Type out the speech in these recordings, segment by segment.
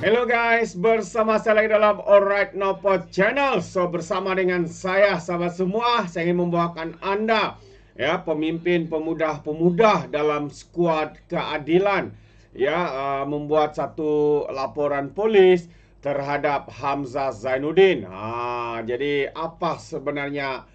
Hello guys, bersama saya lagi dalam Alright Nopo Channel. So bersama dengan saya, sahabat semua, saya ingin membawakan anda pemimpin pemuda-pemuda dalam skuad keadilan membuat satu laporan polis terhadap Hamzah Zainuddin. Jadi apa sebenarnya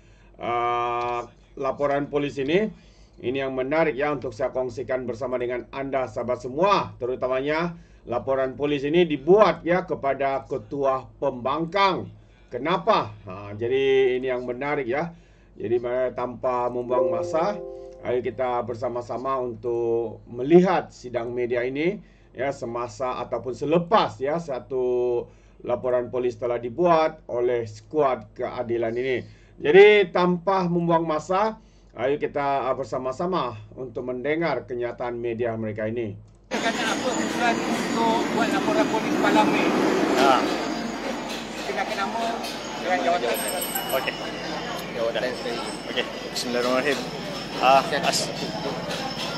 laporan polis ini? Ini yang menarik untuk saya kongsikan bersama dengan anda, sahabat semua, terutamanya laporan polis ini dibuat kepada Ketua Pembangkang. Kenapa? Jadi ini yang menarik Jadi tanpa membuang masa, ayo kita bersama-sama untuk melihat sidang media ini semasa ataupun selepas satu laporan polis telah dibuat oleh skuad keadilan ini. Jadi tanpa membuang masa, ayo kita bersama-sama untuk mendengar kenyataan media mereka ini. Kata apa tujuan untuk buat laporan polis malam ni? Kenakan nama dengan jawatan. Okey. Jawatan. Okey. Bismillahirrahmanirrahim.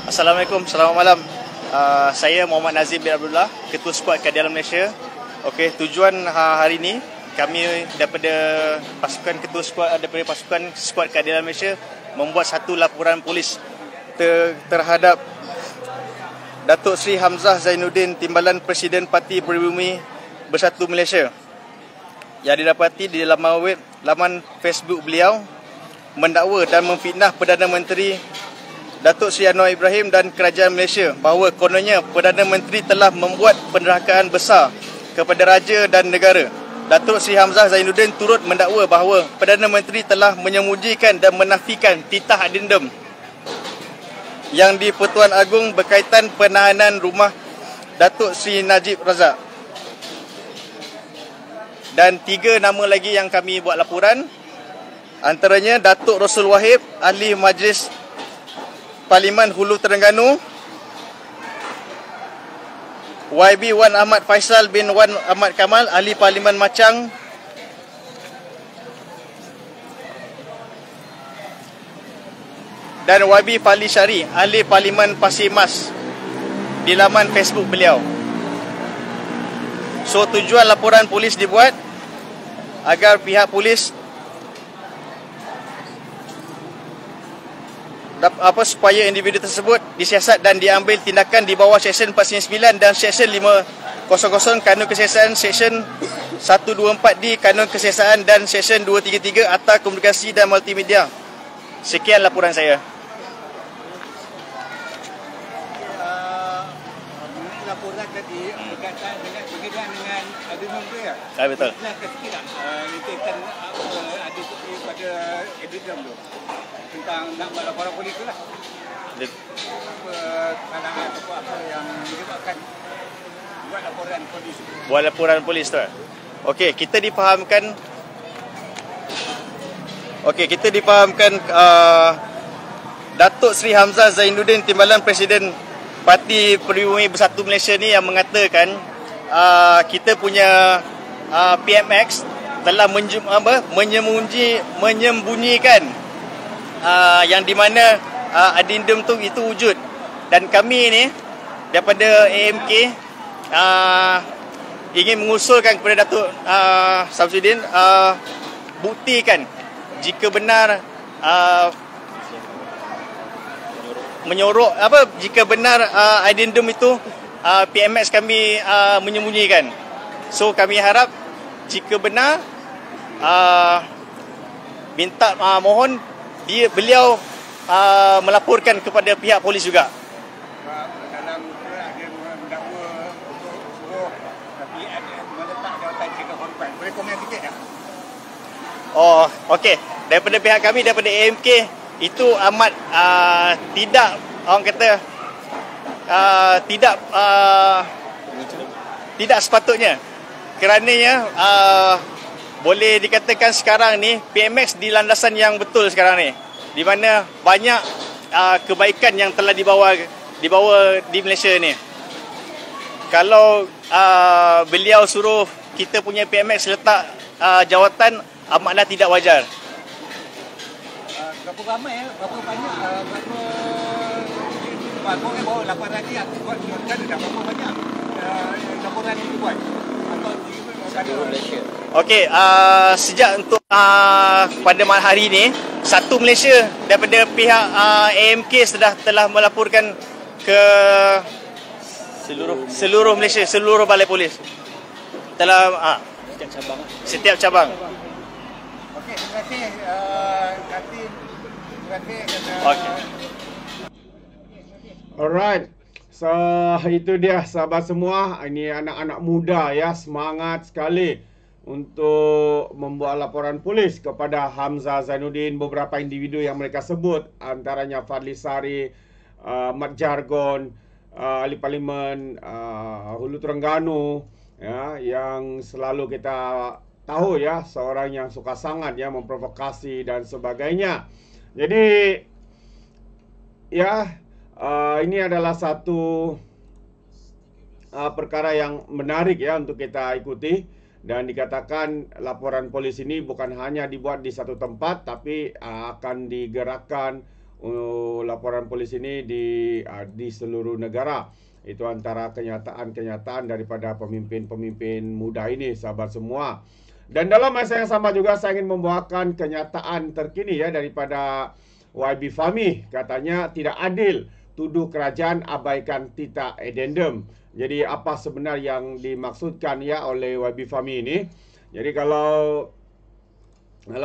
Assalamualaikum. Selamat malam. Saya Muhammad Nazim bin Abdullah, Ketua Skuad Keadilan Malaysia. Okey, tujuan hari ini kami daripada pasukan Skuad Keadilan Malaysia membuat satu laporan polis terhadap Datuk Seri Hamzah Zainuddin, Timbalan Presiden Parti Peribumi Bersatu Malaysia, yang didapati di laman Facebook beliau mendakwa dan memfitnah Perdana Menteri Datuk Seri Anwar Ibrahim dan Kerajaan Malaysia bahawa kononnya Perdana Menteri telah membuat penderhakaan besar kepada raja dan negara. Datuk Seri Hamzah Zainuddin turut mendakwa bahawa Perdana Menteri telah menyembunyikan dan menafikan titah adendum yang di Pertuan Agong berkaitan penahanan rumah Datuk Seri Najib Razak. Dan 3 nama lagi yang kami buat laporan, antaranya Datuk Rasul Wahib, Ahli Majlis Parlimen Hulu Terengganu, YB Wan Ahmad Faisal bin Wan Ahmad Kamal, Ahli Parlimen Machang, dan YB Fali Syari, Ahli Parlimen Pasir Mas, di laman Facebook beliau. So tujuan laporan polis dibuat agar pihak polis supaya individu tersebut disiasat dan diambil tindakan di bawah Seksyen 499 dan Seksyen 500 Kanun Kesiasaan, Seksyen 124D Kanun Kesiasaan dan Seksyen 233 Akta Komunikasi dan Multimedia. Sekian laporan saya. Laporan tadi berkaitan dengan adendum tu ya? Betul. Jelaskan sikit tak tentang ada pada adendum tu, tentang nak buat laporan polis tu lah. Apa kalangan atau apa yang menyebabkan buat laporan polis? Buat laporan polis tu. Okey, kita difahamkan Datuk Seri Hamzah Zainuddin, Timbalan Presiden Parti Peribumi Bersatu Malaysia ni yang mengatakan kita punya PMX telah menyembunyikan yang di mana adendum tu itu wujud, dan kami ni daripada AMK ingin mengusulkan kepada Datuk Samsudin buktikan jika benar jika benar adendum itu PMX kami menyembunyikan. So kami harap jika benar mohon beliau melaporkan kepada pihak polis juga. Dalam ada mendakwa untuk suruh PNM meletak jawatan jaga korban. Boleh komen sikit tak? Oh, okey. Daripada pihak kami, daripada AMK, itu amat tidak, orang kata tidak sepatutnya. Kerananya boleh dikatakan sekarang ni PMX di landasan yang betul sekarang ni, di mana banyak kebaikan yang telah dibawa di Malaysia ni. Kalau beliau suruh kita punya PMX letak jawatan, amatlah tidak wajar. Berapa ramai berapa banyak berapa bawa laporan ni aku buat kan dah berapa banyak laporan ini buat? seluruh Malaysia. Okey, sejak untuk pada malam hari ini, satu Malaysia daripada pihak AMK telah melaporkan ke seluruh Malaysia, seluruh balai polis. Telah setiap cabang. Okey, terima kasih. Nanti terima kasih. Okey. Alright. So, itu dia sahabat semua. Ini anak-anak muda ya, semangat sekali untuk membuat laporan polis kepada Hamzah Zainuddin, beberapa individu yang mereka sebut, antaranya Fadli Sari, Mat Jargon, Ahli Parlimen Hulu Terengganu, ya, yang selalu kita tahu ya, seorang yang suka sangat ya memprovokasi dan sebagainya. Jadi ya, ini adalah satu perkara yang menarik ya untuk kita ikuti, dan dikatakan laporan polis ini bukan hanya dibuat di satu tempat, tapi akan digerakkan laporan polis ini di seluruh negara. Itu antara kenyataan-kenyataan daripada pemimpin-pemimpin muda ini, sahabat semua. Dan dalam masa yang sama juga saya ingin membawakan kenyataan terkini ya daripada YB Fahmi. Katanya tidak adil tuduh kerajaan abaikan titah addendum. Jadi apa sebenarnya yang dimaksudkan ya oleh YB Fahmi ini? Jadi kalau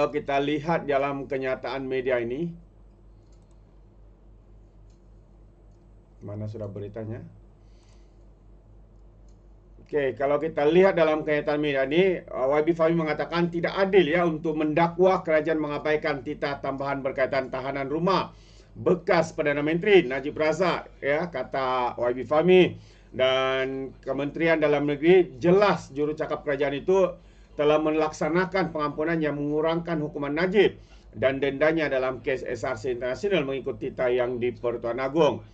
kita lihat dalam kenyataan media ini, mana sudah beritanya? Okey, kalau kita lihat dalam kenyataan media ini, YB Fahmi mengatakan tidak adil ya untuk mendakwa kerajaan mengabaikan titah tambahan berkaitan tahanan rumah bekas Perdana Menteri Najib Razak ya, kata YB Fahmi. Dan Kementerian Dalam Negeri jelas jurucakap kerajaan itu telah melaksanakan pengampunan yang mengurangkan hukuman Najib dan dendanya dalam kes SRC International mengikut titah yang di Pertuan Agong.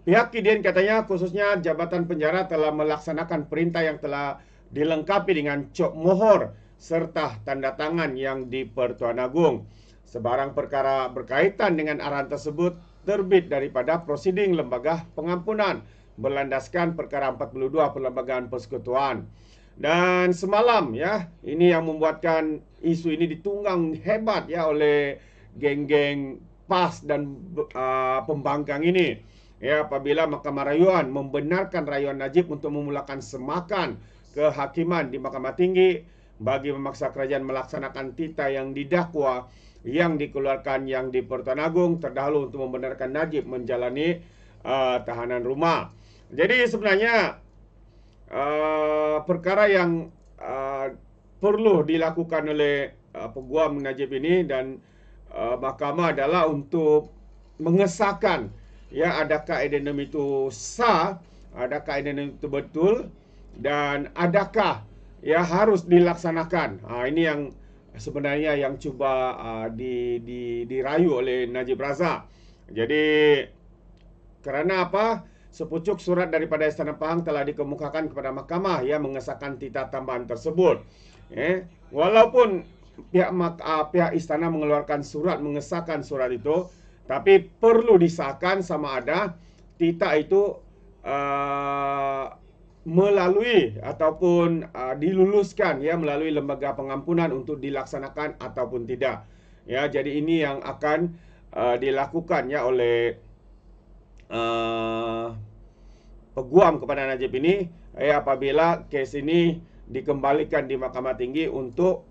Pihak KIDN katanya khususnya Jabatan Penjara telah melaksanakan perintah yang telah dilengkapi dengan cop mohor serta tanda tangan yang di Pertuan Agong. Sebarang perkara berkaitan dengan arahan tersebut terbit daripada prosiding Lembaga Pengampunan berlandaskan perkara 42 Perlembagaan Persekutuan. Dan semalam ya, ini yang membuatkan isu ini ditunggang hebat ya oleh geng-geng PAS dan pembangkang ini. Ya, apabila Mahkamah Rayuan membenarkan rayuan Najib untuk memulakan semakan kehakiman di Mahkamah Tinggi bagi memaksa kerajaan melaksanakan titah yang didakwa yang dikeluarkan yang di Pertuan Agong terdahulu untuk membenarkan Najib menjalani tahanan rumah. Jadi sebenarnya perkara yang perlu dilakukan oleh peguam Najib ini dan mahkamah adalah untuk mengesahkan ya, adakah addendum itu sah, adakah addendum itu betul, dan adakah ya harus dilaksanakan. Ini yang sebenarnya yang cuba dirayu oleh Najib Razak. Jadi kerana apa? Sepucuk surat daripada Istana Pahang telah dikemukakan kepada mahkamah yang mengesahkan titah tambahan tersebut. Walaupun pihak istana mengeluarkan surat mengesahkan surat itu, tapi perlu disahkan sama ada titah itu melalui ataupun diluluskan ya melalui lembaga pengampunan untuk dilaksanakan ataupun tidak. Ya, jadi ini yang akan dilakukan ya oleh peguam kepada Najib ini apabila kes ini dikembalikan di Mahkamah Tinggi untuk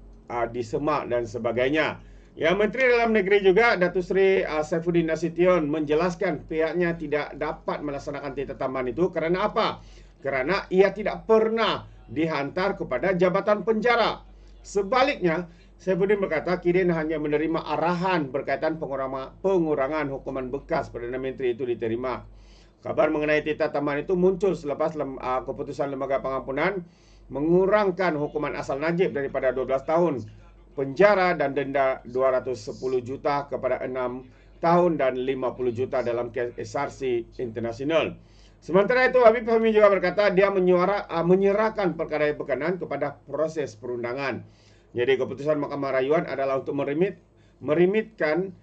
disemak dan sebagainya. Ya, Menteri Dalam Negeri juga Datuk Seri Saifuddin Nasution menjelaskan pihaknya tidak dapat melaksanakan titah tambahan itu kerana apa? Kerana ia tidak pernah dihantar kepada Jabatan Penjara. Sebaliknya, Saifuddin berkata KIDN hanya menerima arahan berkaitan pengurangan hukuman bekas Perdana Menteri itu diterima. Kabar mengenai titah tambahan itu muncul selepas keputusan Lembaga Pengampunan mengurangkan hukuman asal Najib daripada 12 tahun penjara dan denda 210 juta kepada 6 tahun dan 50 juta dalam kes SRC International. Sementara itu, Habib Fahmi juga berkata dia menyerahkan perkara berkenaan kepada proses perundangan. Jadi keputusan Mahkamah Rayuan adalah untuk merimitkan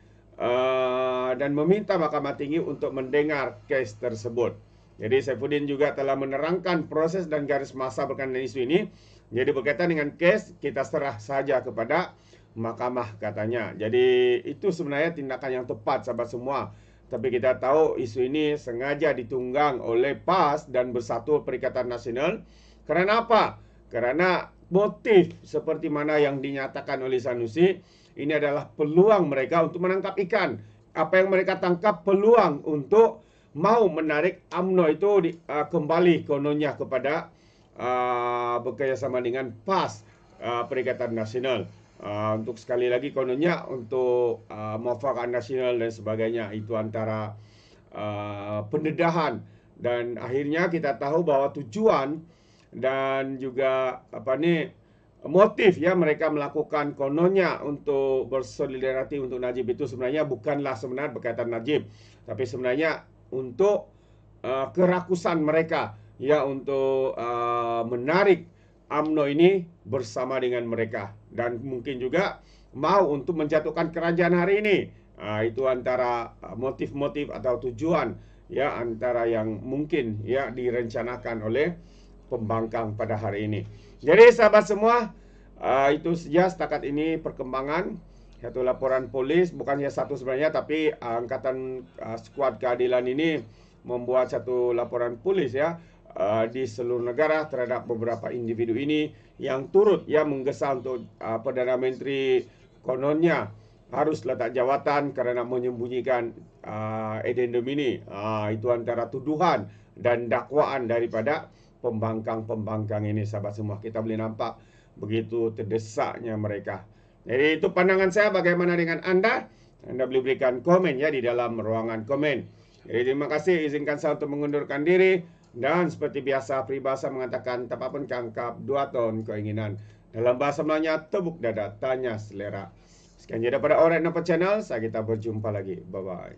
dan meminta Mahkamah Tinggi untuk mendengar kes tersebut. Jadi Saifuddin juga telah menerangkan proses dan garis masa berkenaan isu ini Jadi berkaitan dengan kes, kita serah saja kepada mahkamah katanya. Jadi itu sebenarnya tindakan yang tepat sahabat semua. Tapi kita tahu isu ini sengaja ditunggang oleh PAS dan Bersatu Perikatan Nasional. Kerana apa? Karena motif seperti mana yang dinyatakan oleh Sanusi, ini adalah peluang mereka untuk menangkap ikan. Apa yang mereka tangkap peluang untuk mau menarik UMNO itu kembali kononnya kepada bekerjasama dengan PAS Perikatan Nasional. Untuk sekali lagi kononnya untuk muafakat nasional dan sebagainya. Itu antara pendedahan. Dan akhirnya kita tahu bahwa tujuan dan juga motif ya mereka melakukan kononnya untuk bersolidariti untuk Najib itu sebenarnya bukanlah berkaitan Najib, tapi sebenarnya untuk kerakusan mereka ya untuk menarik UMNO ini bersama dengan mereka, dan mungkin juga mau untuk menjatuhkan kerajaan hari ini. Itu antara motif-motif atau tujuan ya antara yang mungkin ya direncanakan oleh pembangkang pada hari ini. Jadi sahabat semua, itu saja setakat ini perkembangan satu laporan polis, bukan hanya satu sebenarnya, tapi angkatan skuad keadilan ini membuat satu laporan polis ya di seluruh negara terhadap beberapa individu ini yang turut ya menggesa untuk Perdana Menteri kononnya harus letak jawatan kerana menyembunyikan addendum ini. Itu antara tuduhan dan dakwaan daripada pembangkang-pembangkang ini sahabat semua. Kita boleh nampak begitu terdesaknya mereka. Jadi itu pandangan saya. Bagaimana dengan Anda? Anda boleh berikan komen ya di dalam ruangan komen. Jadi terima kasih. Izinkan saya untuk mengundurkan diri. Dan seperti biasa peribahasa mengatakan tak apa pun kangkap 2 ton keinginan. Dalam bahasa Melayunya tepuk dada tanya selera. Sekian je daripada Alright Nampak Channel. Saya kita berjumpa lagi. Bye bye.